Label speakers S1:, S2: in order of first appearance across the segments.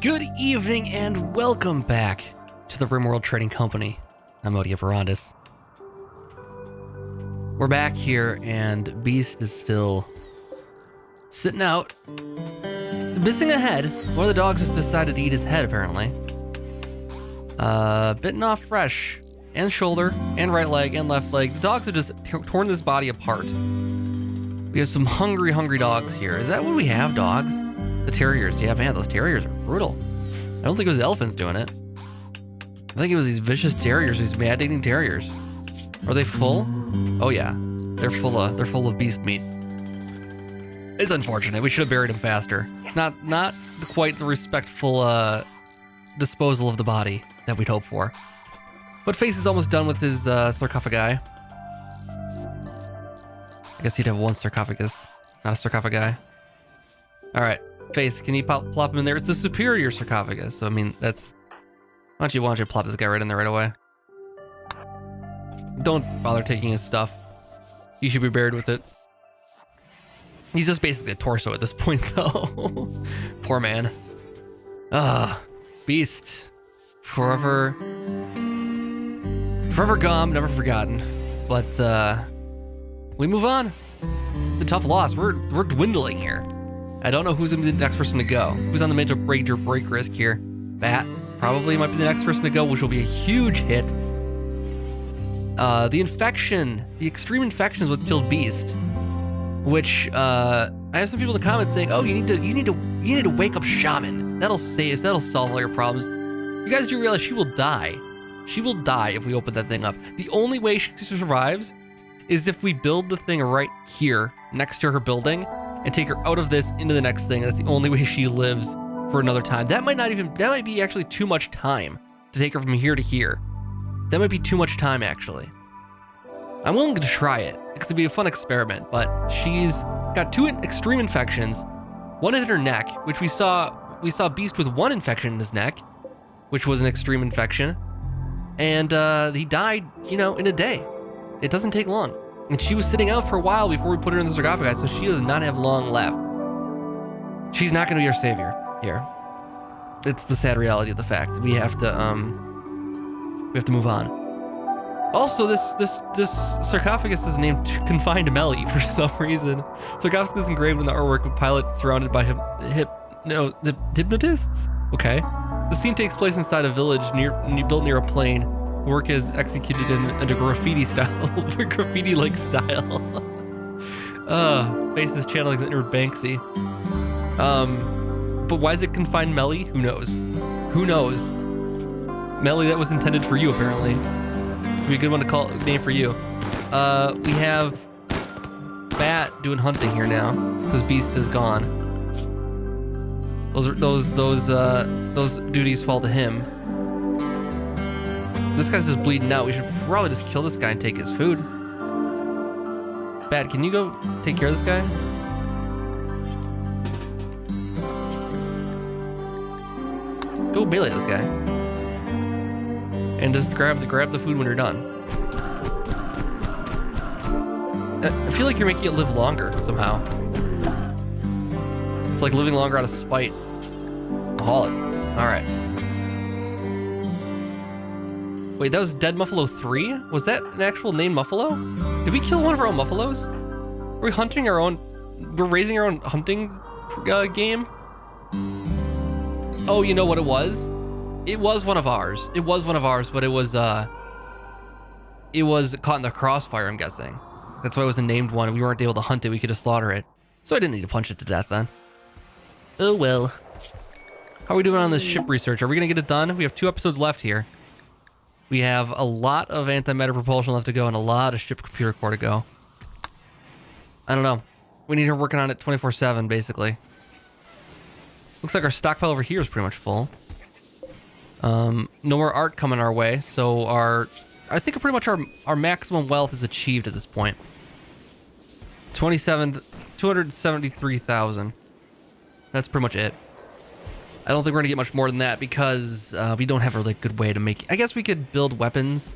S1: Good evening and welcome back to the Rimworld Trading Company. I'm Odia Barandis. We're back here and Beast is still sitting out, missing a head. One of the dogs just decided to eat his head apparently. Bitten off fresh, and shoulder, and right leg, and left leg. The dogs have just torn this body apart. We have some hungry dogs here. Is that what we have, dogs? The terriers. Yeah, man, those terriers are brutal. I don't think it was elephants doing it. I think it was these vicious terriers, these mad-eating terriers. Are they full? Oh yeah, they're full of beast meat. It's unfortunate. We should have buried him faster. It's not quite the respectful disposal of the body that we'd hoped for. But Face is almost done with his sarcophagi. I guess he'd have one sarcophagus, not a sarcophagi. All right. Face, can you plop him in there? It's the superior sarcophagus. So, I mean, that's... Why don't you plop this guy right in there right away? Don't bother taking his stuff. You should be buried with it. He's just basically a torso at this point, though. Poor man. Beast. Forever gone, never forgotten. But, we move on. It's a tough loss. We're dwindling here. I don't know who's going to be the next person to go. Who's on the major break risk here? Bat probably might be the next person to go, which will be a huge hit. The extreme infection is what killed Beast. Which I have some people in the comments saying, "Oh, you need to wake up Shaman. That'll solve all your problems." You guys do realize she will die. She will die if we open that thing up. The only way she survives is if we build the thing right here next to her building and take her out of this into the next thing. That's the only way she lives for another time. That might be actually too much time to take her from here to here. That might be too much time, actually. I'm willing to try it because it'd be a fun experiment, but she's got two extreme infections. One hit her neck, which we saw Beast with one infection in his neck, which was an extreme infection. And he died, in a day. It doesn't take long. And she was sitting out for a while before we put her in the sarcophagus, so she does not have long left. She's not going to be our savior here. It's the sad reality of the fact. We have to move on. Also, this sarcophagus is named Confined Melly for some reason. Sarcophagus engraved in the artwork of pilot surrounded by hypnotists? Okay. The scene takes place inside a village built near a plain. The work is executed in a graffiti style, graffiti-like style. Face is channeling his inner Banksy. But why is it Confined Melly? Who knows? Who knows? Melly, that was intended for you, apparently. It'd be a good one to name for you. We have Bat doing hunting here now, because Beast is gone. Those duties fall to him. This guy's just bleeding out. We should probably just kill this guy and take his food. Bat, can you go take care of this guy? Go melee this guy. And just grab the food when you're done. I feel like you're making it live longer somehow. It's like living longer out of spite. I'll haul it. Alright. Wait, that was Dead Muffalo 3? Was that an actual named Muffalo? Did we kill one of our own Muffalos? Are we hunting our own... We're raising our own hunting game? Oh, you know what it was? It was one of ours. It was one of ours, but it was caught in the crossfire, I'm guessing. That's why it was a named one. We weren't able to hunt it. We could have slaughtered it. So I didn't need to punch it to death then. Oh, well. How are we doing on this ship research? Are we going to get it done? We have 2 episodes left here. We have a lot of antimatter propulsion left to go and a lot of ship computer core to go. I don't know. We need her working on it 24/7, basically. Looks like our stockpile over here is pretty much full. No more art coming our way, so I think pretty much our maximum wealth is achieved at this point. 273,000. That's pretty much it. I don't think we're gonna get much more than that because we don't have a really good way to make... I guess we could build weapons.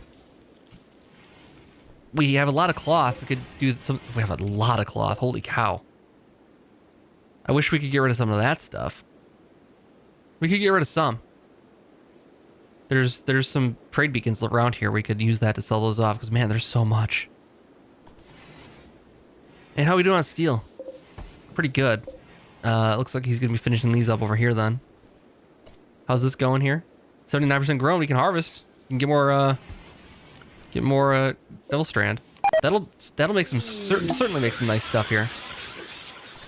S1: We have a lot of cloth. We could do some... We have a lot of cloth. Holy cow. I wish we could get rid of some of that stuff. We could get rid of some. There's some trade beacons around here. We could use that to sell those off because, man, there's so much. And how are we doing on steel? Pretty good. Looks like he's going to be finishing these up over here then. How's this going here? 79% grown. We can harvest. We can get more devil strand. That'll make some certainly make some nice stuff here.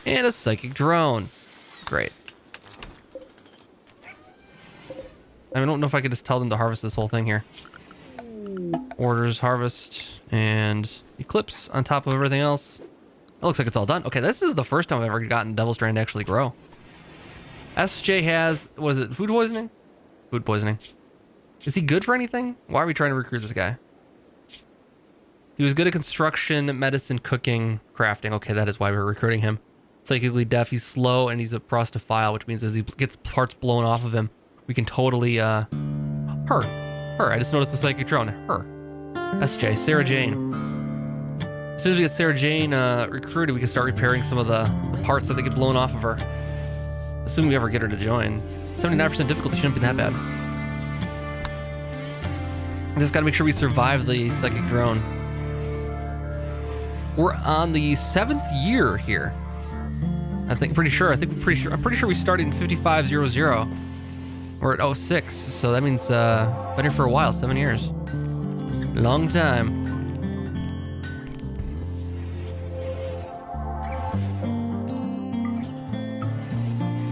S1: And a psychic drone. Great. I don't know if I could just tell them to harvest this whole thing here. Orders, harvest, and eclipse on top of everything else. It looks like it's all done. Okay, this is the first time I've ever gotten Devil Strand to actually grow. SJ has, what is it, food poisoning? Food poisoning. Is he good for anything? Why are we trying to recruit this guy? He was good at construction, medicine, cooking, crafting. Okay, that is why we're recruiting him. Psychically deaf, he's slow, and he's a prostophile, which means as he gets parts blown off of him, we can totally, her. I just noticed the psychic drone. Her. SJ, Sarah Jane. As soon as we get Sarah Jane recruited, we can start repairing some of the parts that they get blown off of her. Assuming we ever get her to join. 79% difficulty shouldn't be that bad. Just gotta make sure we survive the psychic drone. We're on the 7th year here. I'm pretty sure we started in 5500. We're at 06, so that means been here for a while, 7 years. Long time.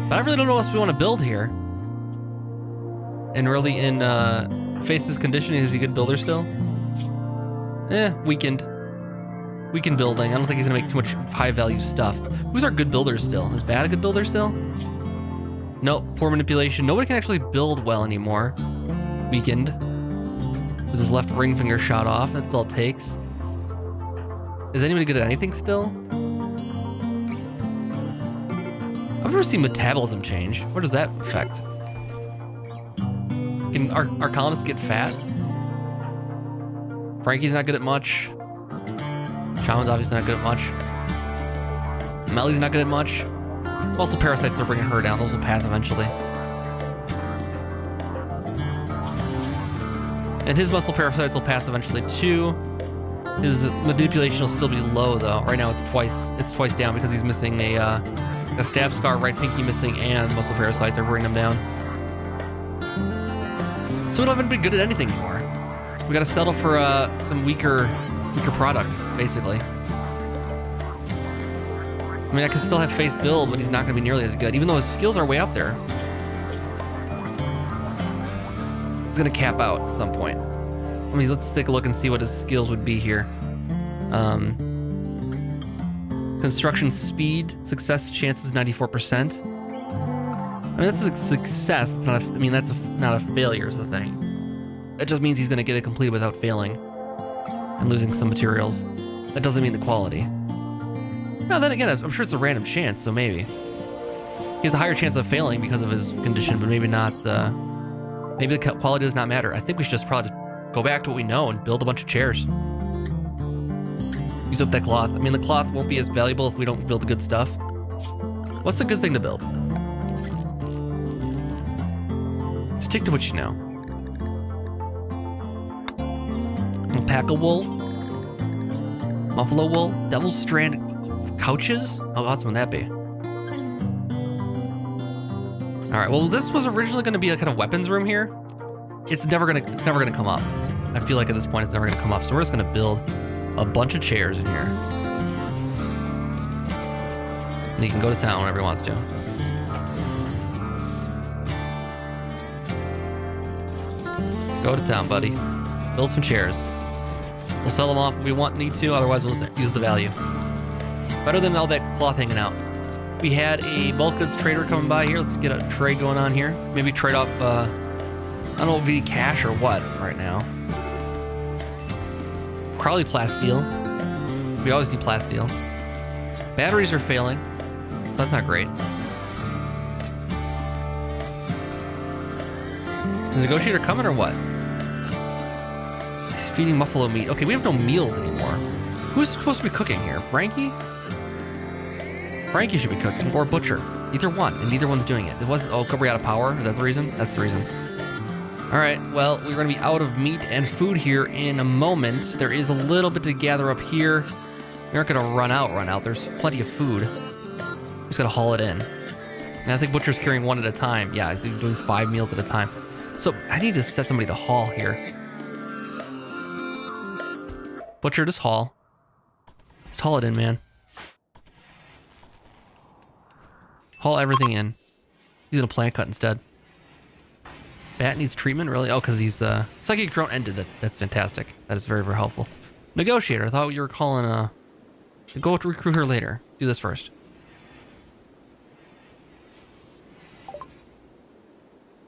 S1: But I really don't know what else we want to build here. And really in Face's conditioning, is he a good builder still? Weakened. Weakened building. I don't think he's gonna make too much high value stuff. Who's our good builder still? Is Bad a good builder still? Nope, poor manipulation. Nobody can actually build well anymore. Weakened. With his left ring finger shot off, that's all it takes. Is anybody good at anything still? I've never seen metabolism change. What does that affect? Can our colonists get fat? Frankie's not good at much. Shaman's obviously not good at much. Melly's not good at much. Muscle parasites are bringing her down. Those will pass eventually. And his muscle parasites will pass eventually too. His manipulation will still be low though. Right now it's twice down because he's missing a stab scar, right pinky missing, and muscle parasites are bringing him down. So we don't have anybody good at anything anymore. We gotta settle for some weaker products, basically. I mean, I can still have Face build, but he's not gonna be nearly as good, even though his skills are way up there. It's gonna cap out at some point. I mean, let's take a look and see what his skills would be here. Construction speed, success chances 94%. I mean, that's a success. It's not. That's not a failure is the thing. It just means he's going to get it completed without failing and losing some materials. That doesn't mean the quality. No, then again, I'm sure it's a random chance, so maybe he has a higher chance of failing because of his condition, but maybe not. Maybe the quality does not matter. I think we should just probably go back to what we know and build a bunch of chairs. Use up that cloth. I mean, the cloth won't be as valuable if we don't build the good stuff. What's a good thing to build? Stick to what you know. Alpaca wool, buffalo wool, devil's strand couches. How awesome would that be? All right. Well, this was originally going to be a kind of weapons room here. It's never gonna come up. I feel like at this point it's never gonna come up. So we're just gonna build a bunch of chairs in here. And he can go to town whenever he wants to. Go to town, buddy. Build some chairs. We'll sell them off if we need to, otherwise we'll use the value. Better than all that cloth hanging out. We had a bulk goods trader coming by here. Let's get a trade going on here. Maybe trade off, I don't know if we need cash or what right now. Probably plasteel. We always need plasteel. Batteries are failing, so that's not great. Is the negotiator coming or what? He's feeding buffalo meat. Okay, we have no meals anymore. Who's supposed to be cooking here? Frankie? Frankie should be cooking, or butcher. Either one, and neither one's doing it. It wasn't, oh, we're out of power? Is that the reason? That's the reason. All right, well, we're going to be out of meat and food here in a moment. There is a little bit to gather up here. We aren't going to run out. There's plenty of food. Just got to haul it in. And I think Butcher's carrying one at a time. Yeah, he's doing 5 meals at a time. So I need to set somebody to haul here. Butcher, just haul. Just haul it in, man. Haul everything in. He's gonna plant cut instead. Bat needs treatment, really? Oh, because he's psychic drone ended. That's fantastic. That is very, very helpful. Negotiator. I thought you were calling go to recruit her later. Do this first.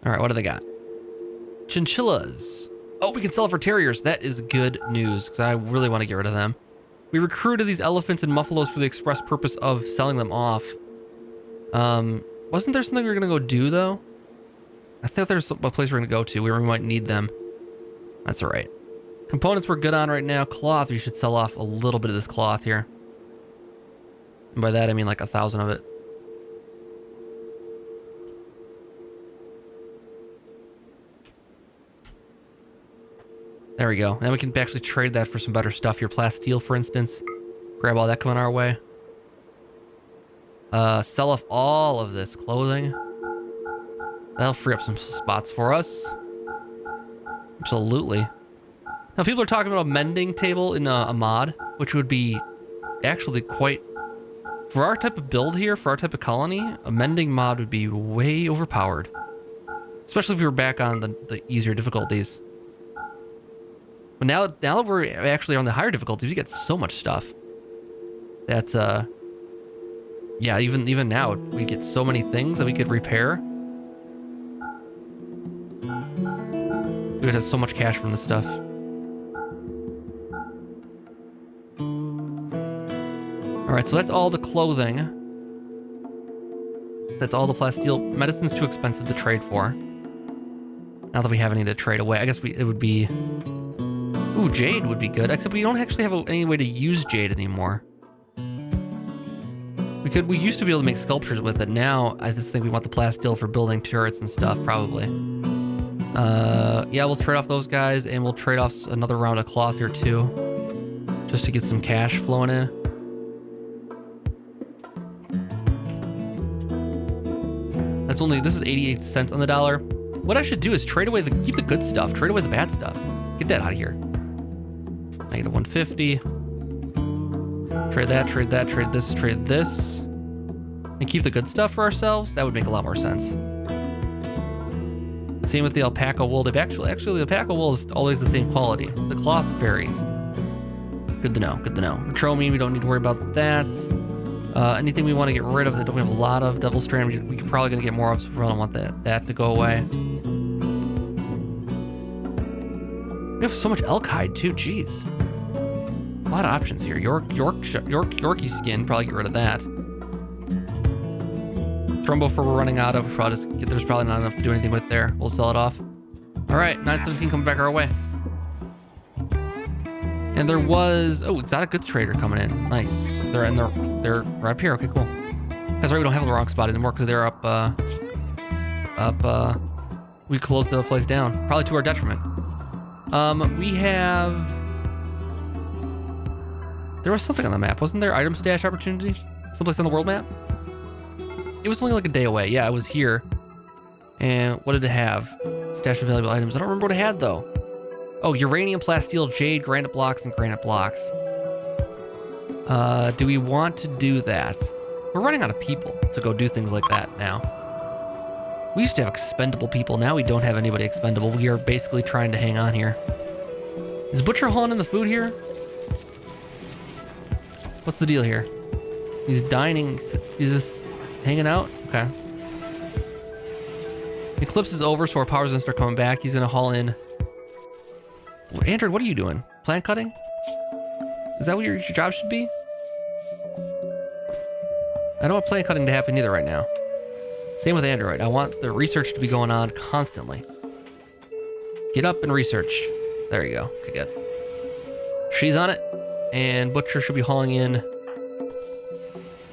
S1: All right, what do they got? Chinchillas. Oh, we can sell it for terriers. That is good news because I really want to get rid of them. We recruited these elephants and muffalos for the express purpose of selling them off. Wasn't there something we were gonna go do though? I thought there's a place we're gonna go to where we might need them. That's all right. Components we're good on right now. Cloth, we should sell off a little bit of this cloth here. And by that I mean like 1,000 of it. There we go. Now we can actually trade that for some better stuff here. Plasteel, for instance. Grab all that coming our way. Sell off all of this clothing. That'll free up some spots for us. Absolutely. Now people are talking about a mending table in a mod, which would be actually quite... For our type of build here, for our type of colony, a mending mod would be way overpowered. Especially if we were back on the easier difficulties. But now that we're actually on the higher difficulties, we get so much stuff. That's, yeah, even now, we get so many things that we could repair. We would have so much cash from this stuff. Alright, so that's all the clothing. That's all the plasteel. Medicine's too expensive to trade for. Not that we have any to trade away. I guess it would be... Ooh, jade would be good, except we don't actually have any way to use jade anymore. We used to be able to make sculptures with it. Now, I just think we want the plasteel for building turrets and stuff, probably. Yeah, we'll trade off those guys, and we'll trade off another round of cloth here, too. Just to get some cash flowing in. That's only... This is 88 cents on the dollar. What I should do is trade away keep the good stuff. Trade away the bad stuff. Get that out of here. Negative 150. Trade that, trade this, trade this. And keep the good stuff for ourselves. That would make a lot more sense. Same with the alpaca wool. They've actually the alpaca wool is always the same quality. The cloth varies. Good to know, good to know. Petroleum, we don't need to worry about that. Anything we want to get rid of that we have a lot of. Devil strand, we're probably going to get more of, so we don't want that to go away. We have so much elk hide too, jeez. A lot of options here. Yorkie skin, probably get rid of that. Thrumbo we're running out of. There's probably not enough to do anything with there. We'll sell it off. All right, 917 coming back our way. And there was exotic goods trader coming in. Nice. They're right up here. Okay, cool. That's right. We don't have the wrong spot anymore because they're up. We closed the place down, probably to our detriment. We have. There was something on the map, wasn't there? Item stash opportunity, someplace on the world map. It was only like a day away. Yeah, it was here. And what did it have? Stash of valuable items. I don't remember what it had though. Oh, uranium, plasteel, jade, granite blocks, and granite blocks. Do we want to do that? We're running out of people to go do things like that now. We used to have expendable people. Now we don't have anybody expendable. We are basically trying to hang on here. Is Butcher hauling in the food here? What's the deal here? He's dining. He's just hanging out? Okay. Eclipse is over, so our power's gonna start coming back. He's gonna haul in. Android, what are you doing? Plant cutting? Is that what your job should be? I don't want plant cutting to happen either right now. Same with Android. I want the research to be going on constantly. Get up and research. There you go. Okay, good. She's on it. And Butcher should be hauling in.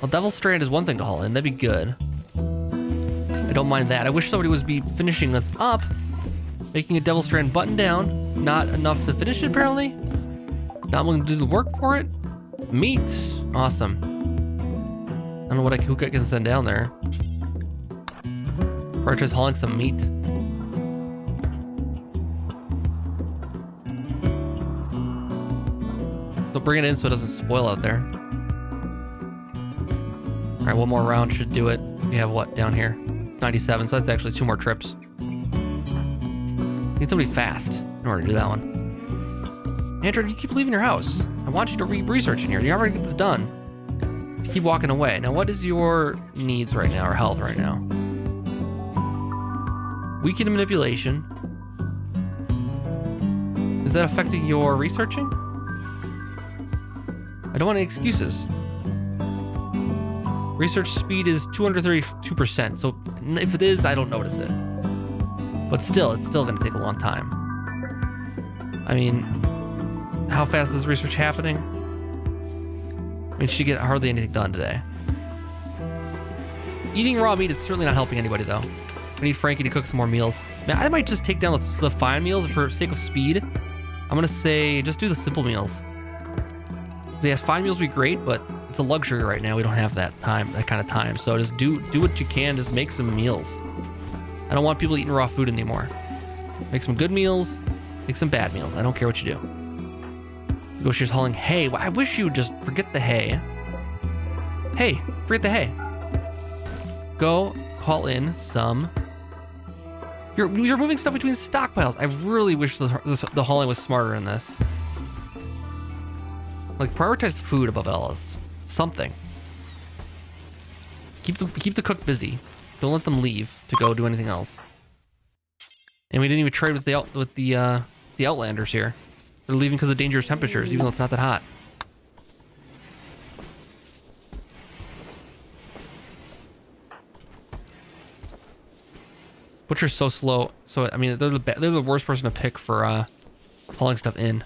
S1: Well, Devil Strand is one thing to haul in. That'd be good. don't mind that. I wish somebody was finishing this up. Making a devil strand button down. Not enough to finish it, apparently. Not willing to do the work for it. Meat. Awesome. I don't know who I can send down there. Or just hauling some meat. So bring it in so it doesn't spoil out there. All right, one more round should do it. We have what down here? 97, so that's actually 2 more trips. Need somebody fast in order to do that one. Andrew, you keep leaving your house. I want you to research in here. You're never gonna get this done. You keep walking away. Now, what is your needs right now, or health right now? Weakened manipulation. Is that affecting your researching? I don't want any excuses. Research speed is 232%, so if it is, I don't notice it. But still, it's still going to take a long time. I mean, how fast is research happening? I mean, she get hardly anything done today. Eating raw meat is certainly not helping anybody, though. We need Frankie to cook some more meals. Man, I might just take down the fine meals for sake of speed. I'm going to say just do the simple meals. So yes, fine meals would be great, but it's a luxury right now. We don't have that kind of time. So just do what you can. Just make some meals. I don't want people eating raw food anymore. Make some good meals. Make some bad meals. I don't care what you do. Negotiators hauling hay. Well, I wish you would just forget the hay. Hey, forget the hay. Go haul in some. You're moving stuff between stockpiles. I really wish the hauling was smarter in this. Like, prioritize food above else. Something. Keep the cook busy. Don't let them leave to go do anything else. And we didn't even trade with the Outlanders here. They're leaving because of dangerous temperatures, even though it's not that hot. Butcher's so slow. So I mean, they're the worst person to pick for hauling stuff in.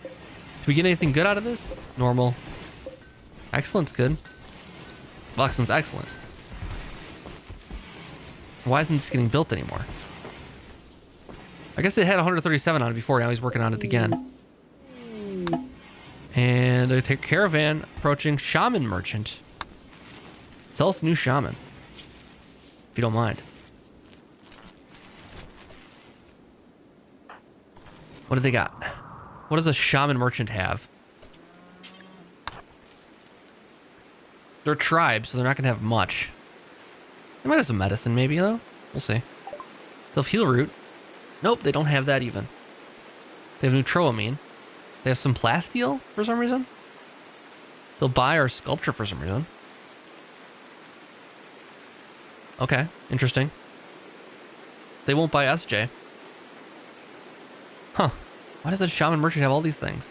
S1: Do we get anything good out of this? Normal. Excellent's good. Well, excellent's excellent. Why isn't this getting built anymore? I guess it had 137 on it before. Now he's working on it again. And I take caravan approaching shaman merchant. Sell us a new shaman, if you don't mind. What do they got? What does a shaman merchant have? They're a tribe, so they're not going to have much. They might have some medicine, maybe, though. We'll see. They'll have heal root. Nope, they don't have that even. They have neutroamine. They have some plasteel for some reason. They'll buy our sculpture for some reason. Okay, interesting. They won't buy SJ. Huh. Why does a shaman merchant have all these things?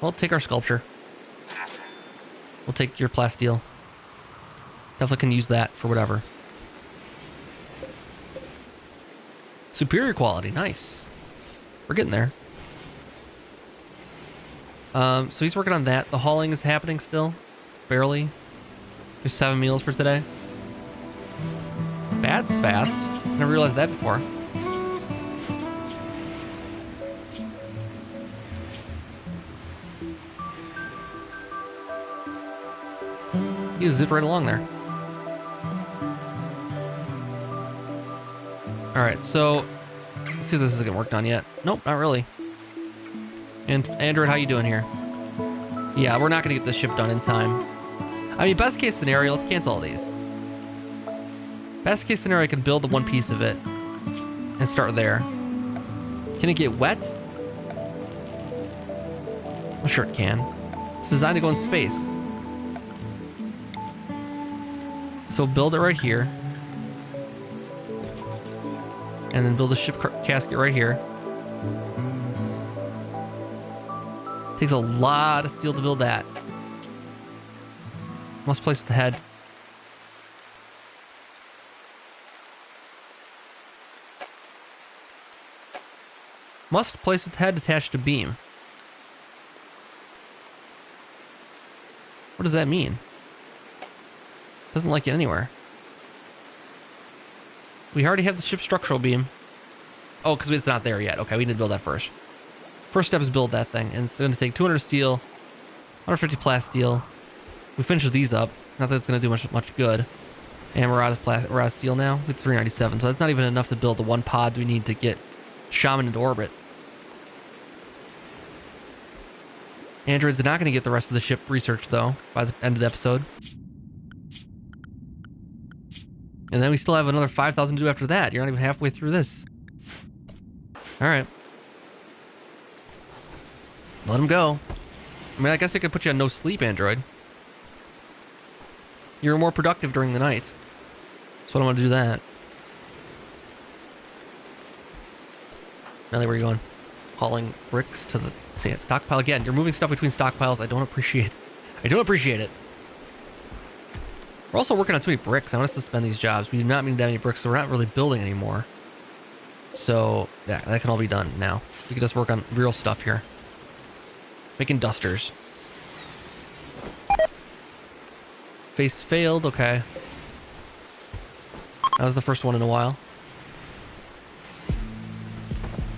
S1: Well, take our sculpture. We'll take your plasteel. Definitely can use that for whatever. Superior quality, nice. We're getting there. So he's working on that. The hauling is happening still. Barely. There's 7 meals for today. That's fast. Never realized that before. He zipped right along there. Alright, so let's see if this is getting worked on yet. Nope, not really. And Android, how you doing here? Yeah, we're not gonna get this ship done in time. I mean, best case scenario, let's cancel all these. Best case scenario, I can build the one piece of it and start there. Can it get wet? I'm sure it can. It's designed to go in space. So build it right here. And then build a ship casket right here. Takes a lot of steel to build that. Must place with the head. Must place with head attached to beam. What does that mean? Doesn't like it anywhere. We already have the ship structural beam. Oh, because it's not there yet. Okay, we need to build that first. First step is build that thing. And it's going to take 200 steel, 150 plast steel. We finish these up. Not that it's going to do much good. And we're out of steel now. It's 397. So that's not even enough to build the one pod we need to get Shaman into orbit. Androids are not going to get the rest of the ship researched, though, by the end of the episode. And then we still have another 5,000 to do after that. You're not even halfway through this. All right. Let him go. I mean, I guess I could put you on no sleep, Android. You're more productive during the night. So I don't want to do that. Melly, where are you going? Hauling bricks to the stockpile again. You're moving stuff between stockpiles. I don't appreciate it. We're also working on too many bricks. I want us to spend these jobs. We do not need that many bricks, so we're not really building anymore. So yeah, that can all be done now. We can just work on real stuff here. Making dusters. Face failed, okay. That was the first one in a while.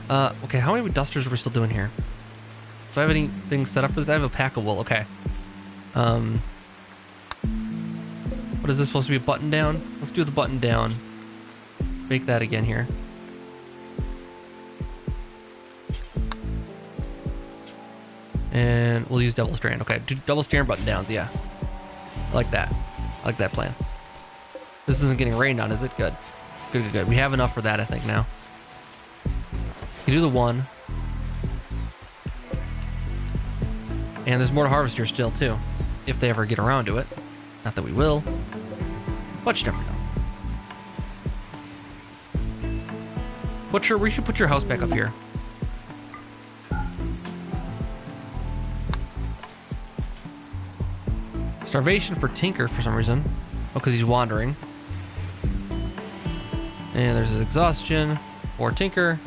S1: Okay, how many dusters are we still doing here? Do I have anything set up for this? I have a pack of wool, okay. What is this supposed to be, a button down? Let's do the button down. Make that again here. And we'll use double strand, okay. Double strand button downs, yeah. I like that. I like that plan. This isn't getting rained on, is it? Good. Good. We have enough for that, I think, now. You do the one. And there's more to harvest here still, too. If they ever get around to it. Not that we will. But you never know. We should put your house back up here. Starvation for Tinker for some reason. Oh, because he's wandering. And there's his exhaustion for Tinker.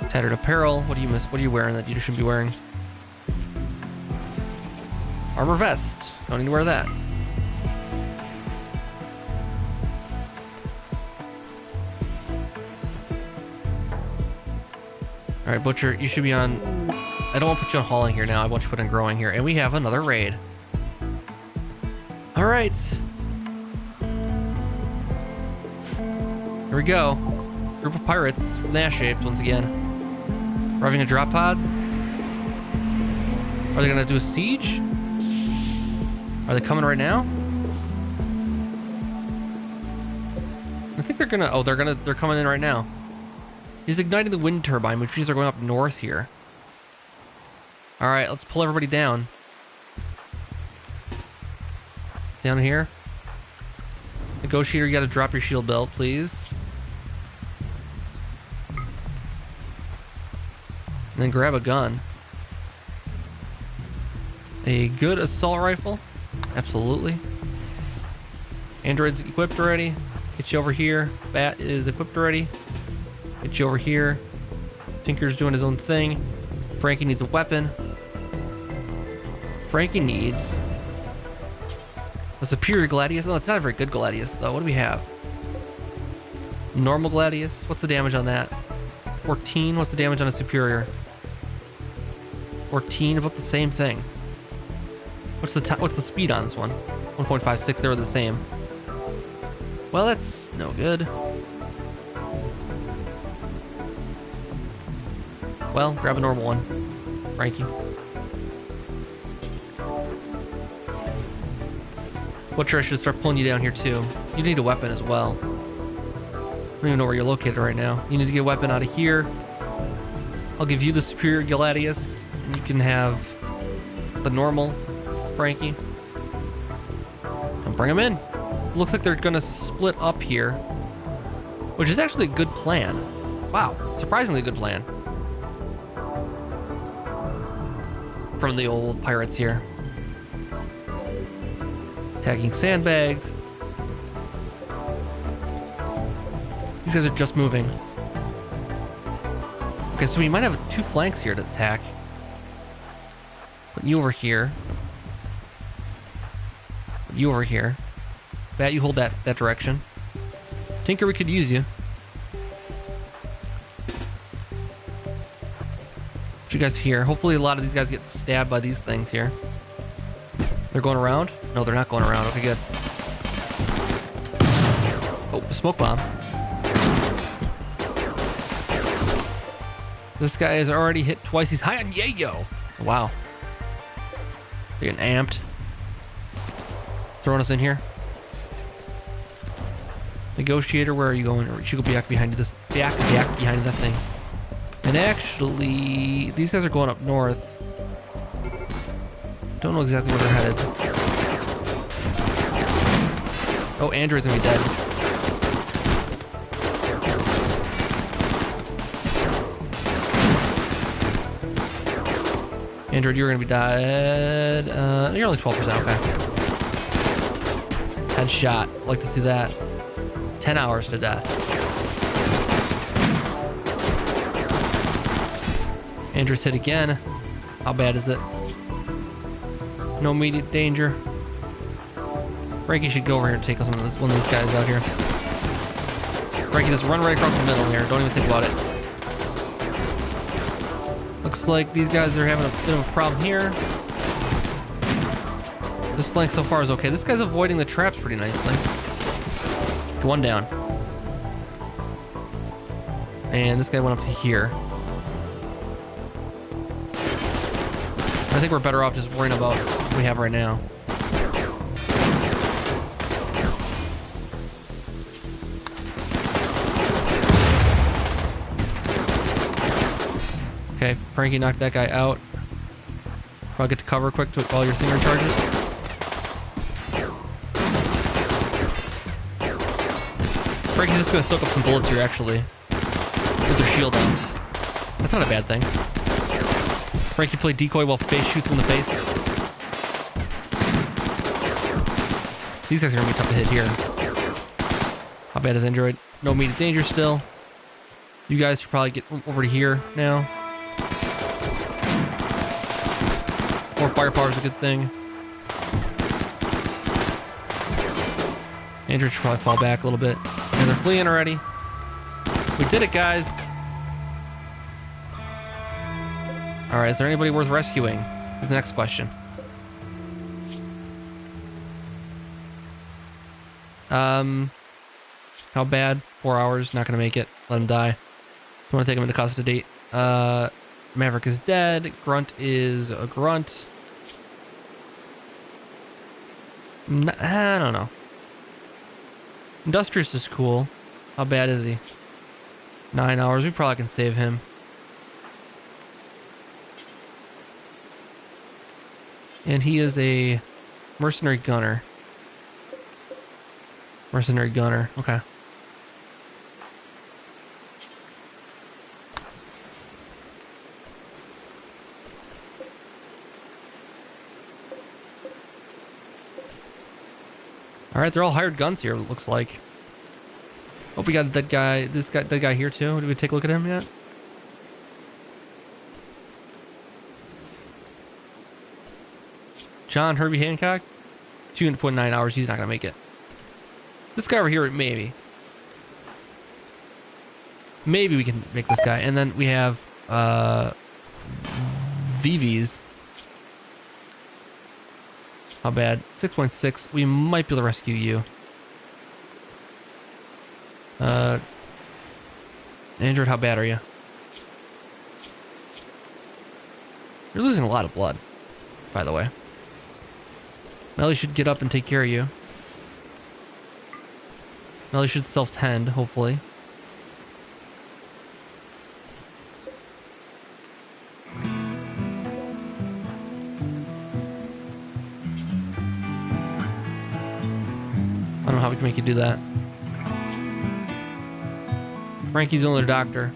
S1: Tattered apparel. What do you miss? What are you wearing that you shouldn't be wearing? Armor vest. Don't need to wear that. All right, Butcher, you should be on. I don't want to put you on hauling here now. I want you to put on growing here. And we have another raid. All right. Here we go. Group of pirates from the ash shapes once again. Arriving at drop pods. Are they going to do a siege? Are they coming right now? I think they're going to... Oh, they're coming in right now. He's igniting the wind turbine, which means they're going up north here. All right, let's pull everybody down. Down here. Negotiator, you got to drop your shield belt, please. And then grab a gun. A good assault rifle. Absolutely. Android's equipped already. Get you over here. Bat is equipped already. Get you over here. Tinker's doing his own thing. Frankie needs a weapon. Frankie needs a superior Gladius. No, it's not a very good Gladius, though. What do we have? Normal Gladius. What's the damage on that? 14. What's the damage on a superior? 14. About the same thing. What's the speed on this one? 1.56. They were the same. Well, that's no good. Well, grab a normal one, Frankie. Butcher, I should start pulling you down here too. You need a weapon as well. I don't even know where you're located right now. You need to get a weapon out of here. I'll give you the superior Gladius, and you can have the normal Frankie. And bring them in. Looks like they're gonna split up here, which is actually a good plan. Wow, surprisingly good plan. From the old pirates here. Tagging sandbags. These guys are just moving. Okay, so we might have 2 flanks here to attack. Put you over here. Put You over here. Bat, you hold that direction. Tinker, we could use you. What you guys here? Hopefully a lot of these guys get stabbed by these things here. They're going around? No, they're not going around. Okay, good. Oh, a smoke bomb. This guy has already hit twice. He's high on yayo. Wow. They're getting amped. Throwing us in here. Negotiator, where are you going? Or you should go back behind this. Back behind that thing. And actually, these guys are going up north. Don't know exactly where they're headed. Oh, Android's gonna be dead. Android, you're gonna be dead. You're only 12%, okay. Headshot. Like to see that. 10 hours to death. Andrew's hit again. How bad is it? No immediate danger. Frankie should go over here and take us one of these guys out here. Frankie, just run right across the middle here. Don't even think about it. Looks like these guys are having a bit of a problem here. This flank so far is okay. This guy's avoiding the traps pretty nicely. One down. And this guy went up to here. I think we're better off just worrying about what we have right now. Okay, Frankie knocked that guy out. Probably get to cover quick to while your thing recharges. Frankie's just gonna soak up some bullets here, actually. With their shield on. That's not a bad thing. Frankie play decoy while face shoots him in the face. These guys are gonna be tough to hit here. How bad is Android? No immediate danger still. You guys should probably get over to here now. More firepower is a good thing. Android should probably fall back a little bit. And they're fleeing already. We did it, guys. All right, is there anybody worth rescuing? Is the next question. How bad? 4 hours, not gonna make it. Let him die. Don't want to take him into custody. Maverick is dead. Grunt is a grunt. I don't know. Industrious is cool. How bad is he? 9 hours. We probably can save him. And he is a mercenary gunner. Mercenary gunner. Okay. All right, they're all hired guns here, it looks like. Hope we got that guy, that guy here too. Did we take a look at him yet? John Herbie Hancock, 2.9 hours. He's not gonna make it. This guy over here, maybe. Maybe we can make this guy. And then we have VVs. How bad? 6.6. We might be able to rescue you. Android, how bad are you? You're losing a lot of blood, by the way. Melly should get up and take care of you. Melly should self-tend, hopefully. I don't know how we can make you do that. Frankie's the only doctor.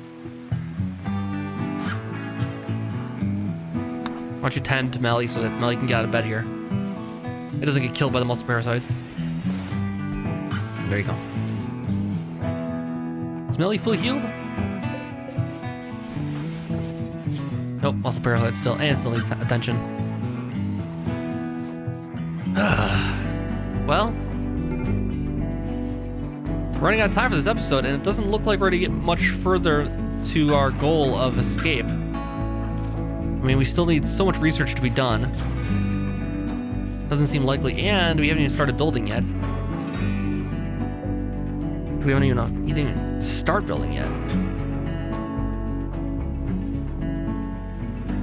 S1: Why don't you tend to Melly so that Melly can get out of bed here? It doesn't get killed by the muscle parasites. There you go. Is Melly fully healed? Nope, muscle parasite still, and still needs attention. Well, we're running out of time for this episode, and it doesn't look like we're going to get much further to our goal of escape. I mean, we still need so much research to be done. Doesn't seem likely, and we haven't even started building yet. We haven't even you didn't even start building yet.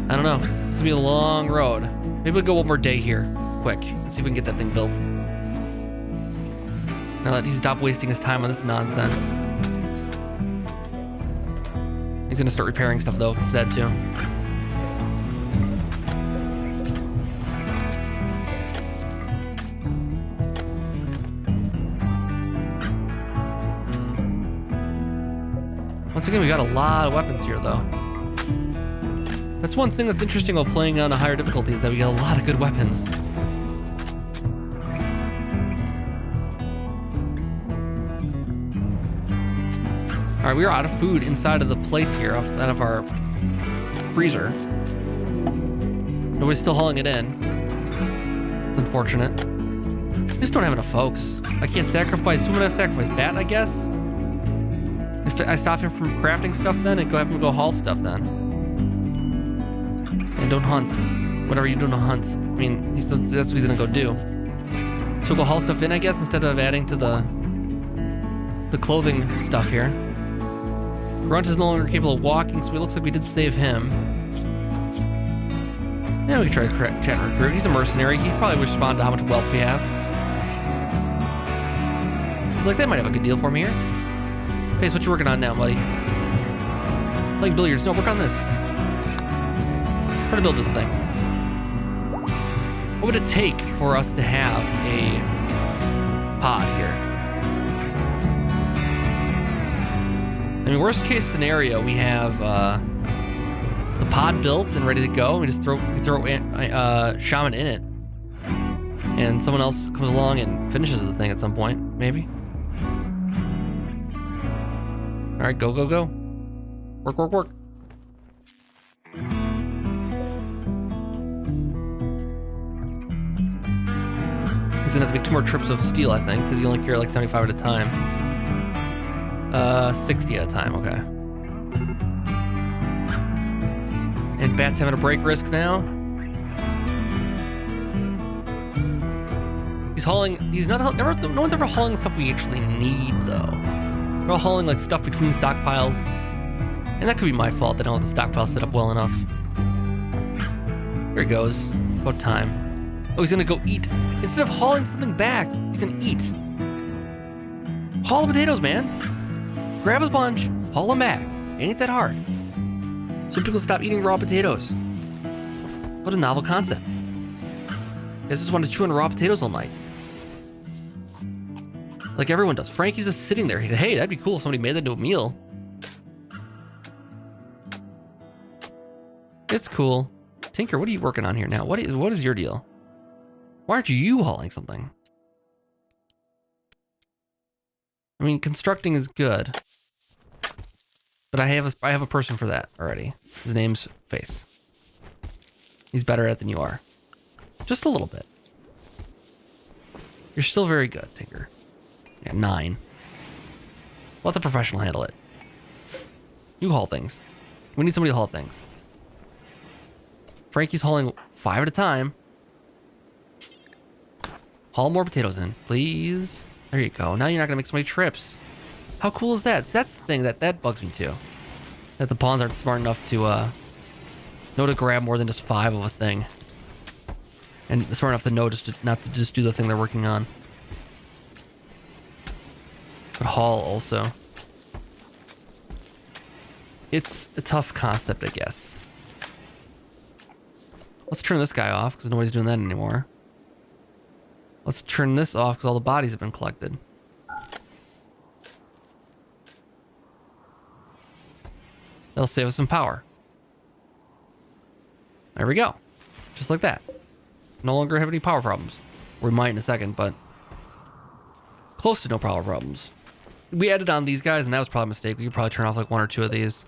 S1: I don't know. It's gonna be a long road. Maybe we'll go one more day here, quick, and see if we can get that thing built. Now that he's stopped wasting his time on this nonsense. He's gonna start repairing stuff though instead too. Once again, we got a lot of weapons here though. That's one thing that's interesting while playing on a higher difficulty is that we got a lot of good weapons. Alright, we are out of food inside of the place here, out of our freezer. Nobody's still hauling it in. It's unfortunate. We just don't have enough folks. I can't sacrifice. Who would I sacrifice? Bat, I guess? If I stop him from crafting stuff then and have him go haul stuff then. And don't hunt. Whatever you do, don't hunt. I mean, that's what he's gonna go do. So go haul stuff in, I guess, instead of adding to the clothing stuff here. Grunt is no longer capable of walking, so it looks like we did save him. Yeah, we can try to chat and recruit. He's a mercenary. He probably would respond to how much wealth we have. He's like, that might have a good deal for me here. Face, what you working on now, buddy? Playing billiards. No, work on this. Try to build this thing. What would it take for us to have a pod here? I mean, worst case scenario, we have the pod built and ready to go. We just throw shaman in it, and someone else comes along and finishes the thing at some point, maybe. All right, go, go, go. Work, work, work. He's gonna have to make 2 more trips of steel, I think, because you only carry like 75 at a time. 60 at a time, okay. And Bat's having a break risk now. He's hauling, no one's ever hauling stuff we actually need though. We're all hauling like stuff between stockpiles. And that could be my fault that I don't have the stockpile set up well enough. Here he goes, about time. Oh, he's gonna go eat. Instead of hauling something back, he's gonna eat. Haul the potatoes, man. Grab a bunch, haul them back. Ain't that hard. So people stop eating raw potatoes. What a novel concept. You guys just want to chew on raw potatoes all night. Like everyone does. Frankie's just sitting there. Hey, that'd be cool if somebody made that into a meal. It's cool. Tinker, what are you working on here now? What is your deal? Why aren't you hauling something? I mean, constructing is good. But I have a person for that already. His name's Face. He's better at it than you are. Just a little bit. You're still very good, Tinker. Yeah, 9. Let the professional handle it. You haul things. We need somebody to haul things. Frankie's hauling 5 at a time. Haul more potatoes in, please. There you go. Now you're not gonna make so many trips. How cool is that? So that's the thing that bugs me too. That the pawns aren't smart enough to know to grab more than just 5 of a thing. And smart enough to know not to just do the thing they're working on. But haul also. It's a tough concept, I guess. Let's turn this guy off because nobody's doing that anymore. Let's turn this off because all the bodies have been collected. That'll save us some power. There we go. Just like that. No longer have any power problems. We might in a second, but close to no power problems. We added on these guys, and that was probably a mistake. We could probably turn off like 1 or 2 of these.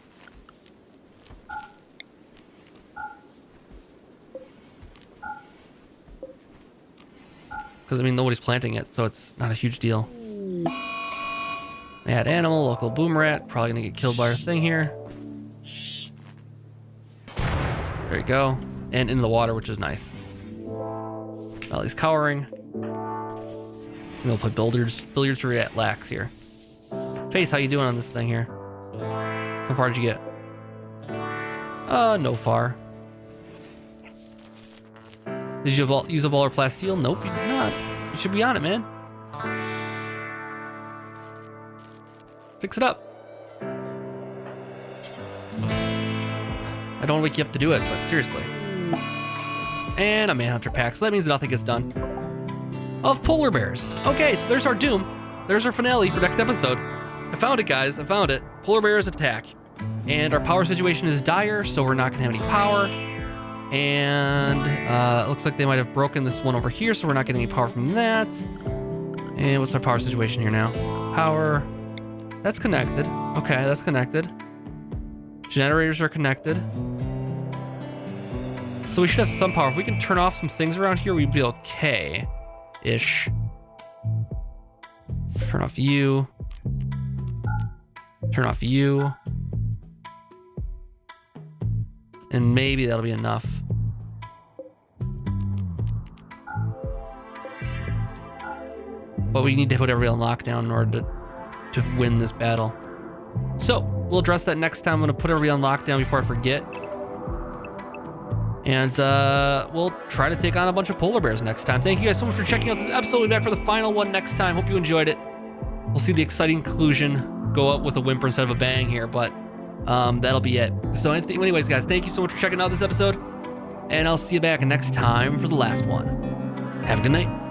S1: Because, I mean, nobody's planting it, so it's not a huge deal. Add animal, local boom rat. Probably gonna get killed by our thing here. There you go. And into the water, which is nice. Well, he's cowering. We'll put billiards relax here. Face, how you doing on this thing here? How far did you get? No far. Did you use a ball or plasteel? Nope, you did not. You should be on it, man. Fix it up. I don't wake you up to do it, but seriously. And a manhunter pack, so that means nothing gets done. Of polar bears. Okay, so there's our doom. There's our finale for next episode. I found it, guys. I found it. Polar bears attack. And our power situation is dire, so we're not going to have any power. And it looks like they might have broken this one over here, so we're not getting any power from that. And what's our power situation here now? Power. That's connected. Okay, that's connected. Generators are connected. So we should have some power. If we can turn off some things around here, we'd be okay-ish. Turn off you. Turn off you. And maybe that'll be enough. But we need to put everybody on lockdown in order to win this battle. So we'll address that next time. I'm gonna put everybody on lockdown before I forget. And we'll try to take on a bunch of polar bears next time. Thank you guys so much for checking out this episode. We'll be back for the final one next time. Hope you enjoyed it. We'll see the exciting conclusion go up with a whimper instead of a bang here, but that'll be it. So anyways, guys, thank you so much for checking out this episode, and I'll see you back next time for the last one. Have a good night.